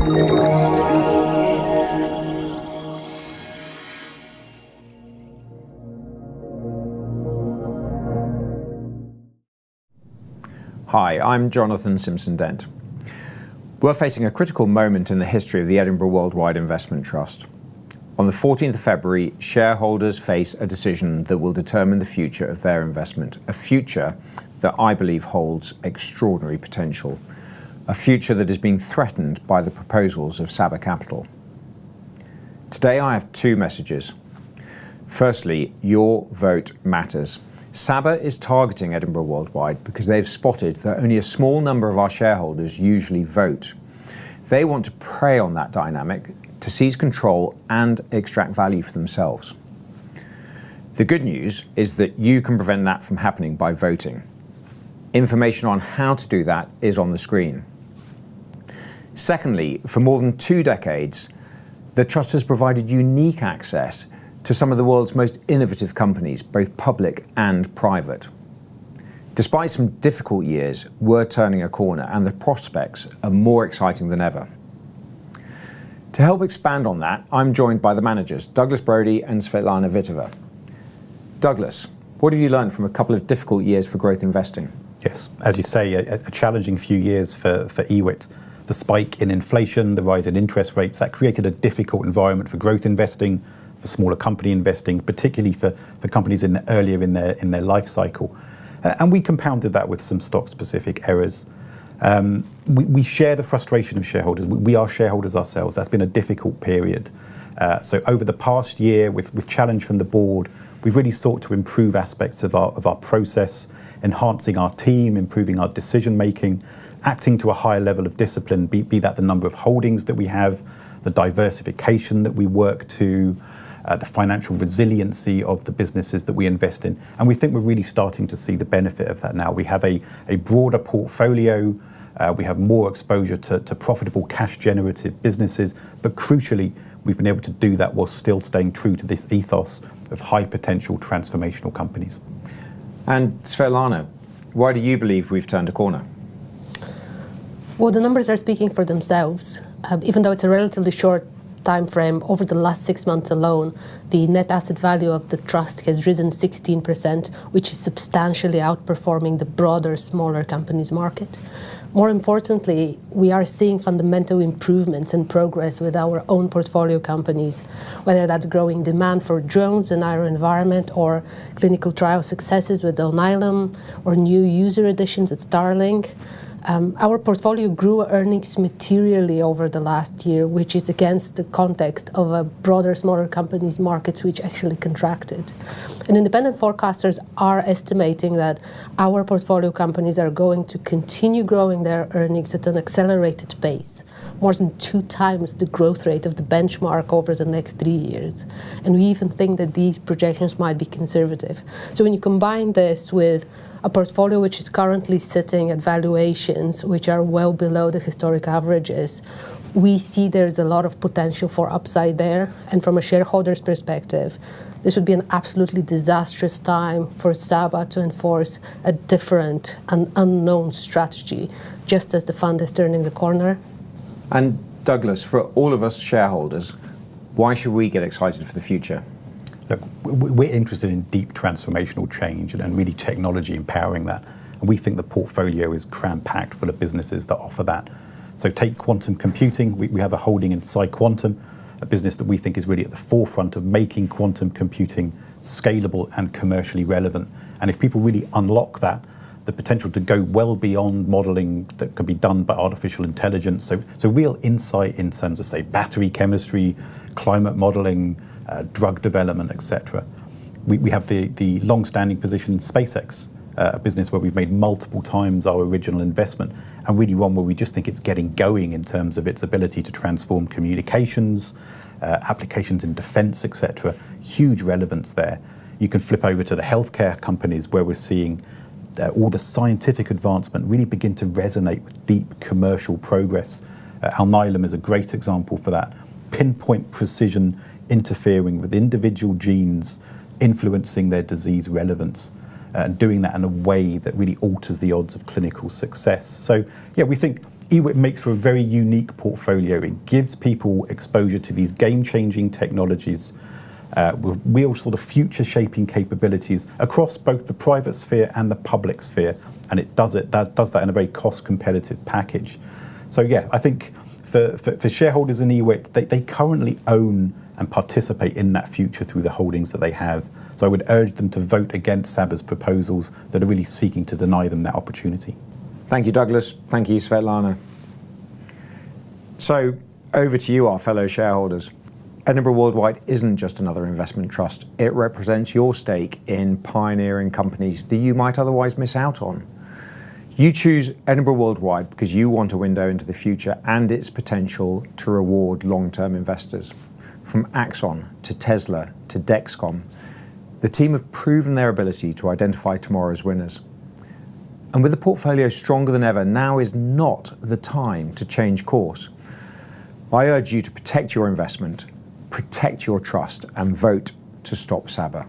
Hi, I'm Jonathan Simpson-Dent. We're facing a critical moment in the history of the Edinburgh Worldwide Investment Trust. On the 14th of February, shareholders face a decision that will determine the future of their investment, a future that I believe holds extraordinary potential, a future that is being threatened by the proposals of Saba Capital. Today I have two messages. Firstly, your vote matters. Saba is targeting Edinburgh Worldwide because they've spotted that only a small number of our shareholders usually vote. They want to prey on that dynamic to seize control and extract value for themselves. The good news is that you can prevent that from happening by voting. Information on how to do that is on the screen. Secondly, for more than 2 decades, the Trust has provided unique access to some of the world's most innovative companies, both public and private. Despite some difficult years, we're turning a corner and the prospects are more exciting than ever. To help expand on that, I'm joined by the managers, Brodie and Svetlana Viteva. Douglas, what have you learned from a couple of difficult years for growth investing? Yes, as you say, a challenging few years for EWIT. The spike in inflation, the rise in interest rates, that created a difficult environment for growth investing, for smaller company investing, particularly for companies earlier in their life cycle. And we compounded that with some stock-specific errors. We share the frustration of shareholders. We are shareholders ourselves. That's been a difficult period. So over the past year, with challenge from the board, we've really sought to improve aspects of our process, enhancing our team, improving our decision-making, acting to a higher level of discipline, be that the number of holdings that we have, the diversification that we work to, the financial resiliency of the businesses that we invest in. And we think we're really starting to see the benefit of that now. We have a broader portfolio, we have more exposure to profitable cash generative businesses, but crucially, we've been able to do that while still staying true to this ethos of high potential transformational companies. And Svetlana, why do you believe we've turned a corner? Well, the numbers are speaking for themselves. Even though it's a relatively short time frame, over the last 6 months alone, the net asset value of the trust has risen 16%, which is substantially outperforming the broader, smaller companies market. More importantly, we are seeing fundamental improvements and progress with our own portfolio companies, whether that's growing demand for drones in our environment or clinical trial successes with Alnylam or new user additions at Starlink. Our portfolio grew earnings materially over the last year, which is against the context of a broader, smaller companies markets which actually contracted. And independent forecasters are estimating that our portfolio companies are going to continue growing their earnings at an accelerated pace, more than 2 times the growth rate of the benchmark over the next 3 years. And we even think that these projections might be conservative. So when you combine this with a portfolio which is currently sitting at valuations which are well below the historic averages, we see there's a lot of potential for upside there. And from a shareholder's perspective, this would be an absolutely disastrous time for Saba to enforce a different and unknown strategy, just as the fund is turning the corner. And Douglas, for all of us shareholders, why should we get excited for the future? Look, we're interested in deep transformational change and really technology empowering that. And we think the portfolio is cram-packed full of businesses that offer that. So take quantum computing. We have a holding in PsiQuantum, a business that we think is really at the forefront of making quantum computing scalable and commercially relevant. And if people really unlock that, the potential to go well beyond modeling that can be done by artificial intelligence. So real insight in terms of, say, battery chemistry, climate modeling, drug development, etc. We have the long-standing position in SpaceX, a business where we've made multiple times our original investment, and really one where we just think it's getting going in terms of its ability to transform communications, applications in defense, etc. Huge relevance there. You can flip over to the healthcare companies where we're seeing all the scientific advancement really begin to resonate with deep commercial progress. Alnylam is a great example for that. Pinpoint precision interfering with individual genes, influencing their disease relevance, and doing that in a way that really alters the odds of clinical success. So yeah, we think EWIT makes for a very unique portfolio. It gives people exposure to these game-changing technologies with real sort of future-shaping capabilities across both the private sphere and the public sphere, and it does that in a very cost-competitive package. So yeah, I think for shareholders in EWIT, they currently own and participate in that future through the holdings that they have. So I would urge them to vote against Saba's proposals that are really seeking to deny them that opportunity. Thank you, Douglas. Thank you, Svetlana. So over to you, our fellow shareholders. Edinburgh Worldwide isn't just another investment trust. It represents your stake in pioneering companies that you might otherwise miss out on. You choose Edinburgh Worldwide because you want a window into the future and its potential to reward long-term investors. From Axon to Tesla to Dexcom, the team have proven their ability to identify tomorrow's winners. And with the portfolio stronger than ever, now is not the time to change course. I urge you to protect your investment, protect your trust, and vote to stop Saba.